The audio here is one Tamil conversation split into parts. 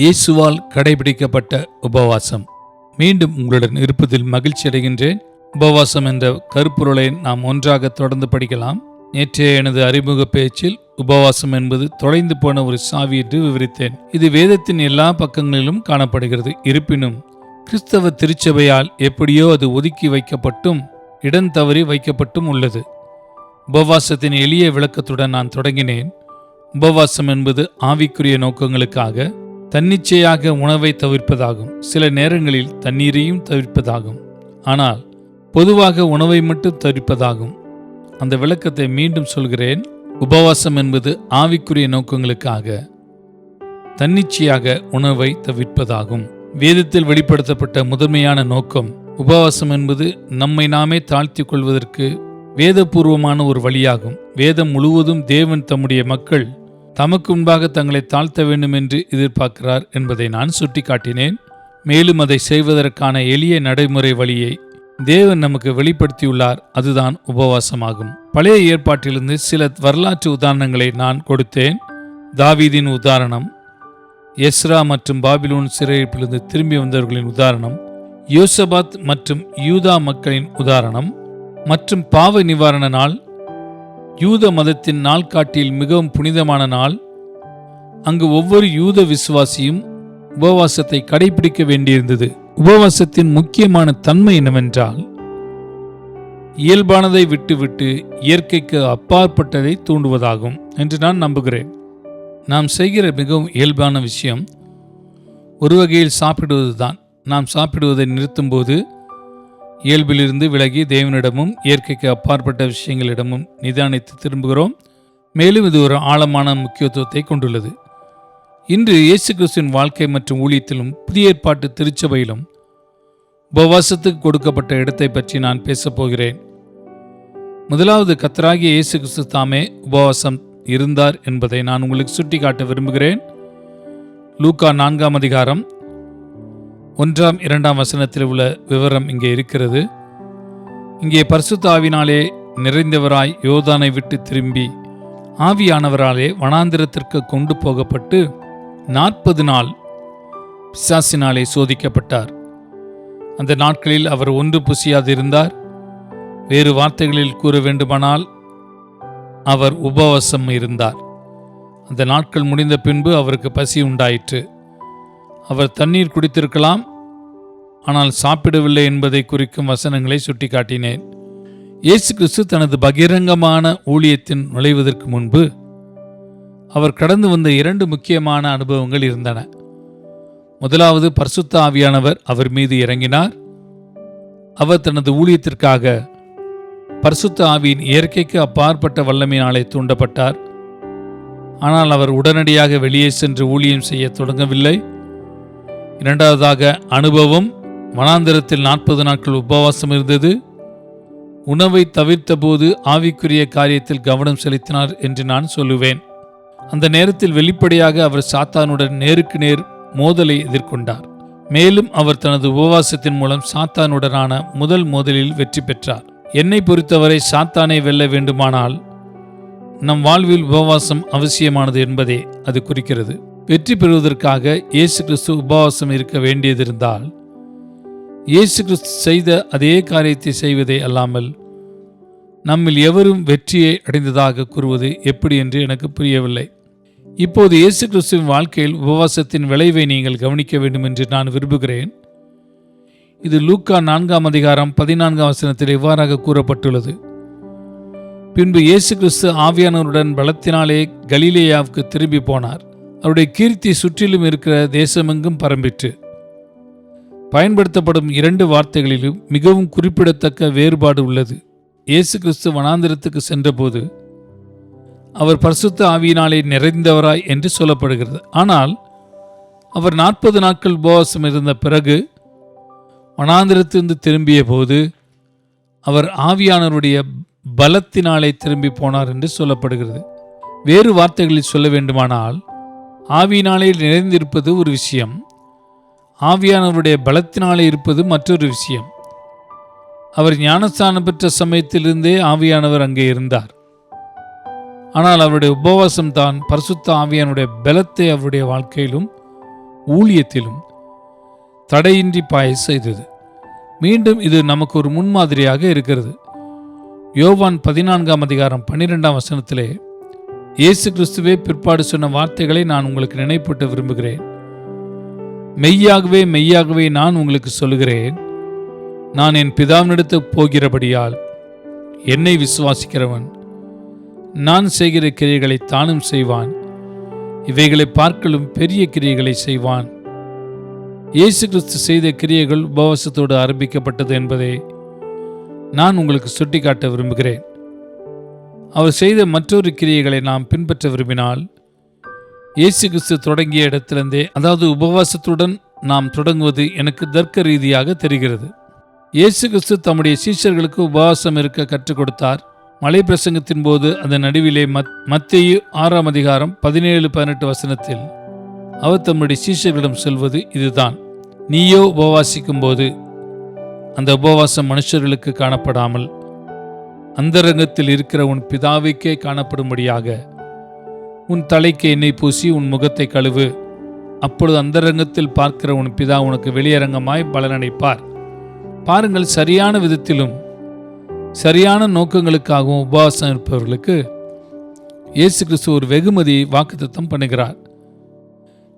இயேசுவால் கடைபிடிக்கப்பட்ட உபவாசம். மீண்டும் உங்களுடன் இருப்பதில் மகிழ்ச்சி அடைகின்றேன். உபவாசம் என்ற கருப்பொருளை நாம் ஒன்றாக தொடர்ந்து படிக்கலாம். நேற்றைய எனது அறிமுக பேச்சில் உபவாசம் என்பது தொலைந்து போன ஒரு சாவி என்று விவரித்தேன். இது வேதத்தின் எல்லா பக்கங்களிலும் காணப்படுகிறது. இருப்பினும் கிறிஸ்தவ திருச்சபையால் எப்படியோ அது ஒதுக்கி வைக்கப்பட்டும் இடம் தவறி வைக்கப்பட்டும் உள்ளது. உபவாசத்தின் எளிய விளக்கத்துடன் நான் தொடங்கினேன். உபவாசம் என்பது ஆவிக்குரிய நோக்கங்களுக்காக தன்னிச்சையாக உணவை தவிர்ப்பதாகும். சில நேரங்களில் தண்ணீரையும் தவிர்ப்பதாகும். ஆனால் பொதுவாக உணவை மட்டும் தவிர்ப்பதாகும். அந்த விளக்கத்தை மீண்டும் சொல்கிறேன். உபவாசம் என்பது ஆவிக்குரிய நோக்கங்களுக்காக தன்னிச்சையாக உணவை தவிர்ப்பதாகும். வேதத்தில் வெளிப்படுத்தப்பட்ட முதன்மையான நோக்கம் உபவாசம் என்பது நம்மை நாமே தாழ்த்திக் கொள்வதற்கு வேதபூர்வமான ஒரு வழியாகும். வேதம் முழுவதும் தேவன் தம்முடைய மக்கள் தமக்கு முன்பாக தங்களை தாழ்த்த வேண்டும் என்று எதிர்பார்க்கிறார் என்பதை நான் சுட்டிக்காட்டினேன். மேலும் அதை செய்வதற்கான எளிய நடைமுறை வழியை தேவன் நமக்கு வெளிப்படுத்தியுள்ளார். அதுதான் உபவாசமாகும். பழைய ஏற்பாட்டிலிருந்து சில வரலாற்று உதாரணங்களை நான் கொடுத்தேன். தாவீதின் உதாரணம், எஸ்ரா மற்றும் பாபிலோன் சிறையிருப்பிலிருந்து திரும்பி வந்தவர்களின் உதாரணம், யோசபாத் மற்றும் யூதா மக்களின் உதாரணம் மற்றும் பாவ நிவாரண நாள். யூத மதத்தின் நாள்காட்டியில் மிகவும் புனிதமான நாள். அங்கு ஒவ்வொரு யூத விசுவாசியும் உபவாசத்தை கடைபிடிக்க வேண்டியிருந்தது. உபவாசத்தின் முக்கியமான தன்மை என்னவென்றால், இயல்பானதை விட்டுவிட்டு இயற்கைக்கு அப்பாற்பட்டதை தூண்டுவதாகும் என்று நான் நம்புகிறேன். நாம் செய்கிற மிகவும் இயல்பான விஷயம் ஒரு வகையில் சாப்பிடுவதுதான். நாம் சாப்பிடுவதை நிறுத்தும்போது இயல்பிலிருந்து விலகி தேவனிடமும் இயற்கைக்கு அப்பாற்பட்ட விஷயங்களிடமும் நிதானித்து திரும்புகிறோம். மேலும் இது ஒரு ஆழமான முக்கியத்துவத்தை கொண்டுள்ளது. இன்று இயேசு கிறிஸ்துவின் வாழ்க்கை மற்றும் ஊழியத்திலும் புதிய ஏற்பாட்டு திருச்சபையிலும் உபவாசத்துக்கு கொடுக்கப்பட்ட இடத்தை பற்றி நான் பேசப்போகிறேன். முதலாவது, கர்த்தராகிய இயேசு கிறிஸ்து தாமே உபவாசம் இருந்தார் என்பதை நான் உங்களுக்கு சுட்டிக்காட்ட விரும்புகிறேன். லூக்கா 4ஆம் அதிகாரம் 1, 2 வசனத்தில் உள்ள விவரம் இங்கே இருக்கிறது. இங்கே பரிசுத்த ஆவியினாலே நிறைந்தவராய் யோர்தானை விட்டு திரும்பி ஆவியானவராலே வனாந்திரத்திற்கு கொண்டு போகப்பட்டு 40 நாள் பிசாசினாலே சோதிக்கப்பட்டார். அந்த நாட்களில் அவர் ஒன்று புசியாதிருந்தார். வேறு வார்த்தைகளில் கூற வேண்டுமானால் அவர் உபவாசம் இருந்தார். அந்த நாட்கள் முடிந்த பின்பு அவருக்கு பசி உண்டாயிற்று. அவர் தண்ணீர் குடித்திருக்கலாம், ஆனால் சாப்பிடவில்லை என்பதை குறிக்கும் வசனங்களை சுட்டிக்காட்டினேன். இயேசு கிறிஸ்து தனது பகிரங்கமான ஊழியத்தின் நுழைவதற்கு முன்பு அவர் கடந்து வந்த 2 முக்கியமான அனுபவங்கள் இருந்தன. முதலாவது, பரிசுத்த ஆவியானவர் அவர் மீது இறங்கினார். அவர் தனது ஊழியத்திற்காக பரிசுத்த ஆவியின் இயற்கைக்கு அப்பாற்பட்ட வல்லமையினாலே தூண்டப்பட்டார். ஆனால் அவர் உடனடியாக வெளியே சென்று ஊழியம் செய்ய தொடங்கவில்லை. இரண்டாவதாக, அனுபவம் வனாந்திரத்தில் 40 நாட்கள் உபவாசம் இருந்தது. உணவை தவிர்த்த போது ஆவிக்குரிய காரியத்தில் கவனம் செலுத்தினார் என்று நான் சொல்லுவேன். அந்த நேரத்தில் வெளிப்படையாக அவர் சாத்தானுடன் நேருக்கு நேர் மோதலை எதிர்கொண்டார். மேலும் அவர் தனது உபவாசத்தின் மூலம் சாத்தானுடனான முதல் மோதலில் வெற்றி பெற்றார். என்னை பொறுத்தவரை சாத்தானை வெல்ல வேண்டுமானால் நம் வாழ்வில் உபவாசம் அவசியமானது என்பதே அது குறிக்கிறது. வெற்றி பெறுவதற்காக இயேசு கிறிஸ்து உபவாசம் இருக்க வேண்டியதிருந்தால் இயேசு கிறிஸ்து செய்த அதே காரியத்தை செய்வதே அல்லாமல் நம்மில் எவரும் வெற்றியை அடைந்ததாக கூறுவது எப்படி என்று எனக்கு புரியவில்லை. இப்போது இயேசு கிறிஸ்துவின் வாழ்க்கையில் உபவாசத்தின் விளைவை நீங்கள் கவனிக்க வேண்டும் என்று நான் விரும்புகிறேன். இது லூக்கா 4ஆம் அதிகாரம் 14ஆம் வசனத்தில் இவ்வாறாக கூறப்பட்டுள்ளது. பின்பு இயேசு கிறிஸ்து ஆவியானவருடன் பலத்தினாலே கலிலேயாவுக்கு திரும்பி போனார். அவருடைய கீர்த்தி சுற்றிலும் இருக்கிற தேசமெங்கும் பரம்பிற்று. பயன்படுத்தப்படும் 2 வார்த்தைகளிலும் மிகவும் குறிப்பிடத்தக்க வேறுபாடு உள்ளது. இயேசு கிறிஸ்து வனாந்திரத்துக்கு சென்றபோது அவர் பரிசுத்த ஆவியினாலே நிறைந்தவராய் என்று சொல்லப்படுகிறது. ஆனால் அவர் 40 நாட்கள் உபவாசம் இருந்த பிறகு வனாந்திரத்திலிருந்து திரும்பிய போது அவர் ஆவியானவருடைய பலத்தினாலே திரும்பி போனார் என்று சொல்லப்படுகிறது. வேறு வார்த்தைகளில் சொல்ல வேண்டுமானால், ஆவியினாலே நிறைந்திருப்பது ஒரு விஷயம், ஆவியானவருடைய பலத்தினாலே இருப்பது மற்றொரு விஷயம். அவர் ஞானஸ்தானம் பெற்ற சமயத்திலிருந்தே ஆவியானவர் அங்கே இருந்தார். ஆனால் அவருடைய உபவாசம் தான் பரிசுத்த ஆவியானுடைய பலத்தை அவருடைய வாழ்க்கையிலும் ஊழியத்திலும் தடையின்றி பாய செய்தது. மீண்டும் இது நமக்கு ஒரு முன்மாதிரியாக இருக்கிறது. யோவான் 14ஆம் அதிகாரம் 12ஆம் வசனத்திலே இயேசு கிறிஸ்துவே பிற்பாடு சொன்ன வார்த்தைகளை நான் உங்களுக்கு நினைப்பூட்ட விரும்புகிறேன். மெய்யாகவே மெய்யாகவே நான் உங்களுக்கு சொல்லுகிறேன், நான் என் பிதாவினிடத்து போகிறபடியால் என்னை விசுவாசிக்கிறவன் நான் செய்கிற கிரியைகளை தானும் செய்வான், இவைகளை பார்க்கலும் பெரிய கிரியைகளை செய்வான். இயேசு கிறிஸ்து செய்த கிரியைகள் உபவாசத்தோடு ஆரம்பிக்கப்பட்டது என்பதை நான் உங்களுக்கு சுட்டிக்காட்ட விரும்புகிறேன். அவர் செய்த மற்றொரு கிரியைகளை நாம் பின்பற்ற விரும்பினால் இயேசு கிறிஸ்து தொடங்கிய இடத்திலிருந்தே, அதாவது உபவாசத்துடன் நாம் தொடங்குவது எனக்கு தர்க்க ரீதியாக தெரிகிறது. இயேசு கிறிஸ்து தம்முடைய சீஷர்களுக்கு உபவாசம் இருக்க கற்றுக் கொடுத்தார். மலை பிரசங்கத்தின் போது அதன் நடுவிலே மத்தேயு 6ஆம் அதிகாரம் 17-18 வசனத்தில் அவர் தம்முடைய சீஷர்களிடம் சொல்வது இதுதான்: நீயோ உபவாசிக்கும் போது அந்த உபவாசம் மனுஷர்களுக்கு காணப்படாமல் அந்தரங்கத்தில் இருக்கிற உன் பிதாவுக்கே காணப்படும்படியாக உன் தலைக்கு எண்ணெய் பூசி உன் முகத்தை கழுவு. அப்பொழுது அந்தரங்கத்தில் பார்க்கிற உன் பிதா உனக்கு வெளியரங்கமாய் பலனளிப்பார். பாருங்கள், சரியான விதத்திலும் சரியான நோக்கங்களுக்காகவும் உபவாசம் இருப்பவர்களுக்கு இயேசு கிறிஸ்து ஒரு வெகுமதியை வாக்குத்தத்தம் பண்ணுகிறார்.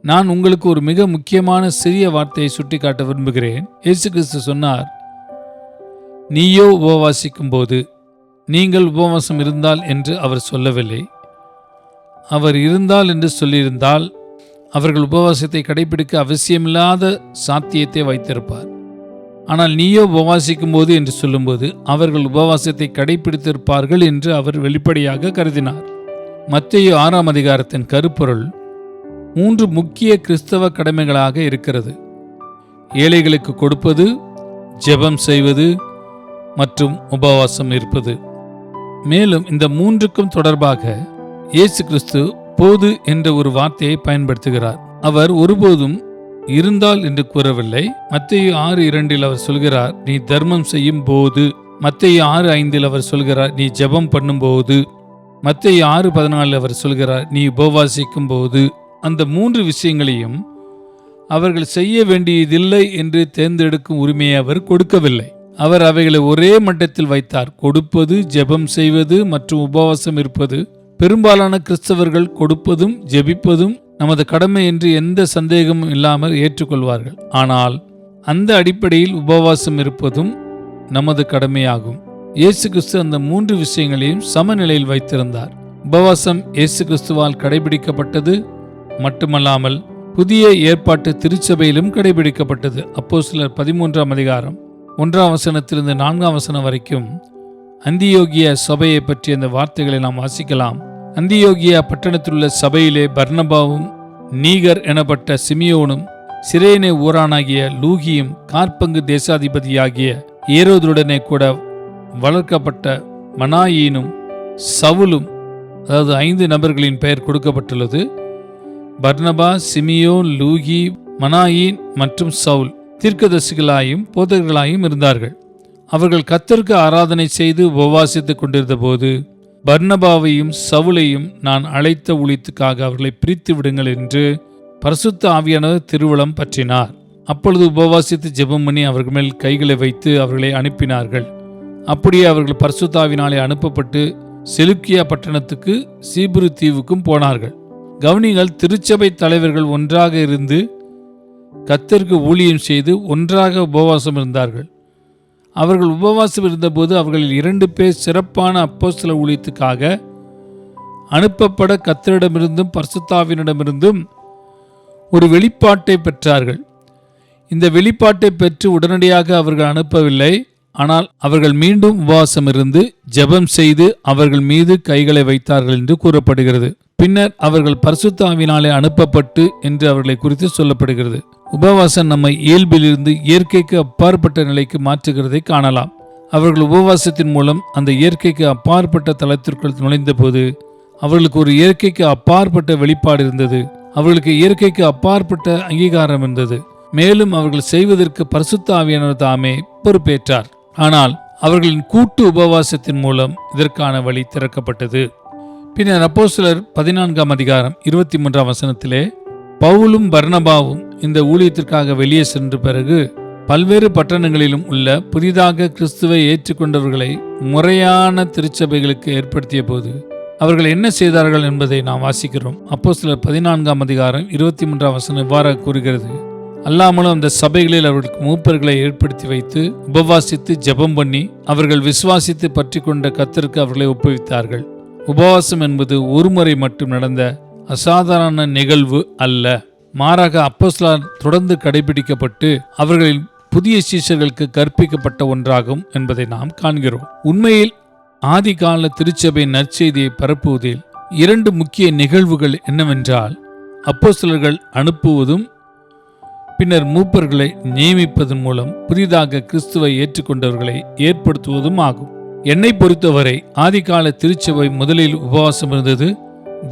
நான் உங்களுக்கு ஒரு மிக முக்கியமான சிறிய வார்த்தையை சுட்டிக்காட்ட விரும்புகிறேன். இயேசு கிறிஸ்து சொன்னார், நீயோ உபவாசிக்கும் போது. நீங்கள் உபவாசம் இருந்தால் என்று அவர் சொல்லவில்லை. அவர் இருந்தால் என்று சொல்லியிருந்தால் அவர்கள் உபவாசத்தை கடைபிடிக்க அவசியமில்லாத சாத்தியத்தை வைத்திருப்பார். ஆனால் நீயோ உபவாசிக்கும் போது என்று சொல்லும்போது அவர்கள் உபவாசத்தை கடைபிடித்திருப்பார்கள் என்று அவர் வெளிப்படையாக கருதினார். மத்தேயு 6ஆம் அதிகாரத்தின் கருப்பொருள் 3 முக்கிய கிறிஸ்தவ கடமைகளாக இருக்கிறது: ஏழைகளுக்கு கொடுப்பது, ஜெபம் செய்வது மற்றும் உபவாசம் இருப்பது. மேலும் இந்த 3க்கும் தொடர்பாக இயேசு கிறிஸ்து போது என்ற ஒரு வார்த்தையை பயன்படுத்துகிறார். அவர் ஒருபோதும் இருந்தால் என்று கூறவில்லை. மத்தேயு 6:2 அவர் சொல்கிறார், நீ தர்மம் செய்யும் போது. மத்தேயு 6:5 அவர் சொல்கிறார், நீ ஜெபம் பண்ணும் போது. மத்தேயு 6:14 அவர் சொல்கிறார், நீ உபவாசிக்கும் போது. அந்த 3 விஷயங்களையும் அவர்கள் செய்ய வேண்டியதில்லை என்று தேர்ந்தெடுக்கும் உரிமையை அவர் கொடுக்கவில்லை. அவர் அவைகளை ஒரே மட்டத்தில் வைத்தார். கொடுப்பது, ஜெபம் செய்வது மற்றும் உபவாசம் இருப்பது. பெரும்பாலான கிறிஸ்தவர்கள் கொடுப்பதும் ஜெபிப்பதும் நமது கடமை என்று எந்த சந்தேகமும் இல்லாமல் ஏற்றுக்கொள்வார்கள். ஆனால் அந்த அடிப்படையில் உபவாசம் இருப்பதும் நமது கடமையாகும். இயேசு கிறிஸ்து அந்த 3 விஷயங்களையும் சமநிலையில் வைத்திருந்தார். உபவாசம் இயேசு கிறிஸ்துவால் கடைபிடிக்கப்பட்டது மட்டுமல்லாமல் புதிய ஏற்பாட்டு திருச்சபையிலும் கடைபிடிக்கப்பட்டது. அப்போஸ்தலர் 13ஆம் அதிகாரம் 1ஆம் வசனத்திலிருந்து 4ஆம் வசனம் வரைக்கும் அந்தியோகியா சபையை பற்றிய அந்த வார்த்தைகளை நாம் வாசிக்கலாம். அந்தியோகியா பட்டணத்திலுள்ள சபையிலே பர்னபாவும் நீகர் எனப்பட்ட சிமியோனும் சிரேனே ஊரானாகிய லூகியும் காற்பங்கு தேசாதிபதியாகிய ஏரோதுடனே கூட வளர்க்கப்பட்ட மனாயீனும் சவுலும், அதாவது 5 நபர்களின் பெயர் கொடுக்கப்பட்டுள்ளது. பர்னபா, சிமியோன், லூகி, மனாயீன் மற்றும் சவுல் தீர்க்கதரிசிகளாயும் போதகர்களாயும் இருந்தார்கள். அவர்கள் கர்த்தருக்கு ஆராதனை செய்து உபவாசித்துக் கொண்டிருந்த போது பர்னபாவையும் சவுலையும் நான் அழைத்த ஊழியத்துக்காக அவர்களை பிரித்து விடுங்கள் என்று பரிசுத்த ஆவியானவர் திருவுளம் பற்றினார். அப்பொழுது உபவாசித்து ஜெபம் பண்ணி அவர்கள் மேல் கைகளை வைத்து அவர்களை அனுப்பினார்கள். அப்படியே அவர்கள் பரிசுத்த ஆவியினாலே அனுப்பப்பட்டு செலுக்கியா பட்டணத்துக்கு சீப்ரு தீவுக்கும் போனார்கள். கவனிகள், திருச்சபை தலைவர்கள் ஒன்றாக இருந்து கர்த்தருக்கு ஊழியம் செய்து ஒன்றாக உபவாசம் இருந்தார்கள். அவர்கள் உபவாசம் இருந்தபோது அவர்களில் 2 பேர் சிறப்பான அப்போஸ்தல ஊழியத்துக்காக அனுப்பப்பட கர்த்தரிடமிருந்தும் பரிசுத்தாவினிடமிருந்தும் ஒரு வெளிப்பாட்டை பெற்றார்கள். இந்த வெளிப்பாட்டை பெற்று உடனடியாக அவர்கள் அனுப்பவில்லை. ஆனால் அவர்கள் மீண்டும் உபவாசம் இருந்து ஜெபம் செய்து அவர்கள் மீது கைகளை வைத்தார்கள் என்று கூறப்படுகிறது. பின்னர் அவர்கள் பரிசுத்த ஆவியினாலே அனுப்பப்பட்டு என்று அவர்களை குறித்து சொல்லப்படுகிறது. உபவாசம் நம்மை இயல்பிலிருந்து இயற்கைக்கு அப்பாற்பட்ட நிலைக்கு மாற்றுகிறதை காணலாம். அவர்கள் உபவாசத்தின் மூலம் அந்த இயற்கைக்கு அப்பாற்பட்ட தளத்திற்குள் நுழைந்த போது அவர்களுக்கு ஒரு இயற்கைக்கு அப்பாற்பட்ட வெளிப்பாடு இருந்தது. அவர்களுக்கு இயற்கைக்கு அப்பாற்பட்ட அங்கீகாரம் இருந்தது. மேலும் அவர்கள் செய்வதற்கு பரிசுத்த ஆவியானவர் தாமே பொறுப்பேற்றார். ஆனால் அவர்களின் கூட்டு உபவாசத்தின் மூலம் இதற்கான வழி திறக்கப்பட்டது. பின்னர் அப்போஸ்தலர் 14ஆம் அதிகாரம் 23ஆம் வசனத்திலே பவுலும் பர்னபாவும் இந்த ஊழியத்திற்காக வெளியே சென்ற பிறகு பல்வேறு பட்டணங்களிலும் உள்ள புதிதாக கிறிஸ்துவை ஏற்றுக்கொண்டவர்களை முறையான திருச்சபைகளுக்கு ஏற்படுத்திய போது அவர்கள் என்ன செய்தார்கள் என்பதை நாம் வாசிக்கிறோம். அப்போஸ்தலர் 14ஆம் அதிகாரம் 23ஆம் வசனம் இவ்வாறு கூறுகிறது. அல்லாமலும் அந்த சபைகளில் அவர்களுக்கு மூப்பர்களை ஏற்படுத்தி வைத்து உபவாசித்து ஜெபம் பண்ணி அவர்கள் விசுவாசித்து பற்றி கொண்ட கர்த்தருக்கு அவர்களை ஒப்புவித்தார்கள். உபவாசம் என்பது ஒருமுறை மட்டும் நடந்த அசாதாரண நிகழ்வு அல்ல, மாறாக அப்போஸ்தலரால் தொடர்ந்து கடைபிடிக்கப்பட்டு அவர்களின் புதிய சீஷர்களுக்கு கற்பிக்கப்பட்ட ஒன்றாகும் என்பதை நாம் காண்கிறோம். உண்மையில் ஆதிகால திருச்சபையின் நற்செய்தியை பரப்புவதில் 2 முக்கிய நிகழ்வுகள் என்னவென்றால், அப்போஸ்தலர்கள் அனுப்புவதும் பின்னர் மூப்பர்களை நியமிப்பதன் மூலம் புதிதாக கிறிஸ்துவை ஏற்றுக்கொண்டவர்களை ஏற்படுத்துவதும் ஆகும். என்னை பொறுத்தவரை ஆதிகால திருச்சபை முதலில் உபவாசம் இருந்தது.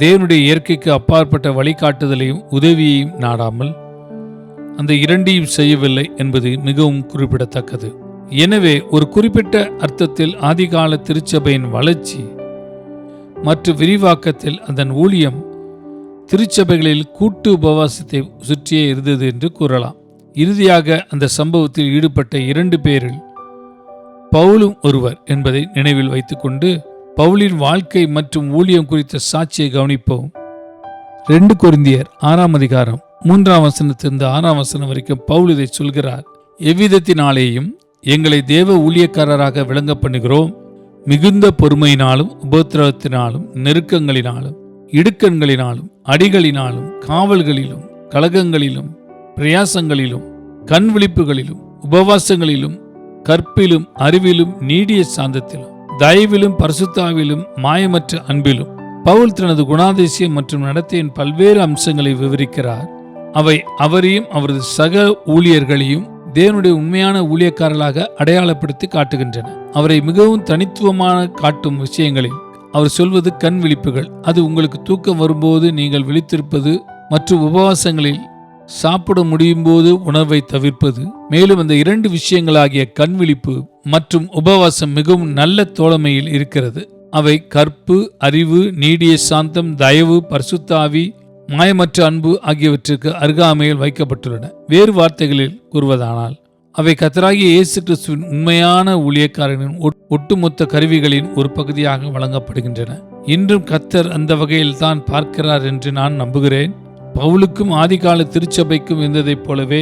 தேவனுடைய இயற்கைக்கு அப்பாற்பட்ட வழிகாட்டுதலையும் உதவியையும் நாடாமல் அந்த இரண்டையும் செய்யவில்லை என்பது மிகவும் குறிப்பிடத்தக்கது. எனவே ஒரு குறிப்பிட்ட அர்த்தத்தில் ஆதிகால திருச்சபையின் வளர்ச்சி மற்றும் விரிவாக்கத்தில் அதன் ஊழியம் திருச்சபைகளில் கூட்டு உபவாசத்தை சுற்றியே இருந்தது என்று கூறலாம். இறுதியாக அந்த சம்பவத்தில் ஈடுபட்ட 2 பேரில் பவுலும் ஒருவர் என்பதை நினைவில் வைத்துக்கொண்டு பவுலின் வாழ்க்கை மற்றும் ஊழியம் குறித்த சாட்சியை கவனிப்போம். 2 கொரிந்தியர் 6ஆம் அதிகாரம் 3ஆம் வசனத்திலிருந்து 6ஆம் வசனம் வரைக்கும் பவுல் இதை சொல்கிறார். எவ்விதத்தினாலேயும் எங்களை தேவ ஊழியக்காரராக விளங்க பண்ணுகிறோம். மிகுந்த பொறுமையினாலும் உபத்திரவத்தினாலும் நெருக்கங்களினாலும் இடுக்கண்களினாலும் அடிகளினாலும் காவல்களிலும் கலகங்களிலும் பிரயாசங்களிலும் கண் விழிப்புகளிலும் உபவாசங்களிலும் கற்பிலும் அறிவிலும் நீடிய சாந்தத்திலும் தயவிலும் பரிசுத்தாவிலும் மாயமற்ற அன்பிலும். பவுல் தனது குணாதிசயம் மற்றும் நடத்தையின் பல்வேறு அம்சங்களை விவரிக்கிறார். அவை அவரையும் அவரது சக ஊழியர்களையும் தேவனுடைய உண்மையான ஊழியக்காரர்களாக அடையாளப்படுத்தி காட்டுகின்றன. அவரை மிகவும் தனித்துவமான காட்டும் விஷயங்களில் அவர் சொல்வது கண் விழிப்புகள். அது உங்களுக்கு தூக்கம் வரும்போது நீங்கள் விழித்திருப்பது மற்றும் உபவாசங்களில் சாப்பிட முடியும் போது உணவை தவிர்ப்பது. மேலும் அந்த 2 விஷயங்களாகிய கண் விழிப்பு மற்றும் உபவாசம் மிகவும் நல்ல தோழமையில் இருக்கிறது. அவை கற்பு, அறிவு, நீடிய சாந்தம், தயவு, பரிசுத்தாவி, மாயமற்ற அன்பு ஆகியவற்றிற்கு அருகாமையில் வைக்கப்பட்டுள்ளன. வேறு வார்த்தைகளில் கூறுவதானால் அவை கர்த்தராகிய இயேசு கிறிஸ்துவின் உண்மையான ஊழியக்காரர்களின் ஒட்டுமொத்த கருவிகளின் ஒரு பகுதியாக வழங்கப்படுகின்றன. இன்றும் கர்த்தர் அந்த வகையில் தான் பார்க்கிறார் என்று நான் நம்புகிறேன். பவுலுக்கும் ஆதிகால திருச்சபைக்கும் இருந்ததைப் போலவே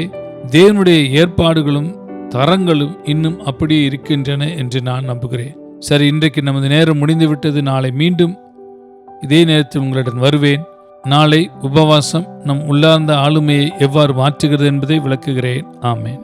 தேவனுடைய ஏற்பாடுகளும் தரங்களும் இன்னும் அப்படியே இருக்கின்றன என்று நான் நம்புகிறேன். சரி, இன்றைக்கு நமது நேரம் முடிந்துவிட்டது. நாளை மீண்டும் இதே நேரத்தில் உங்களுடன் வருவேன். நாளை உபவாசம் நம் உள்ளார்ந்த ஆளுமையை எவ்வாறு மாற்றுகிறது என்பதை விளக்குகிறேன். ஆமேன்.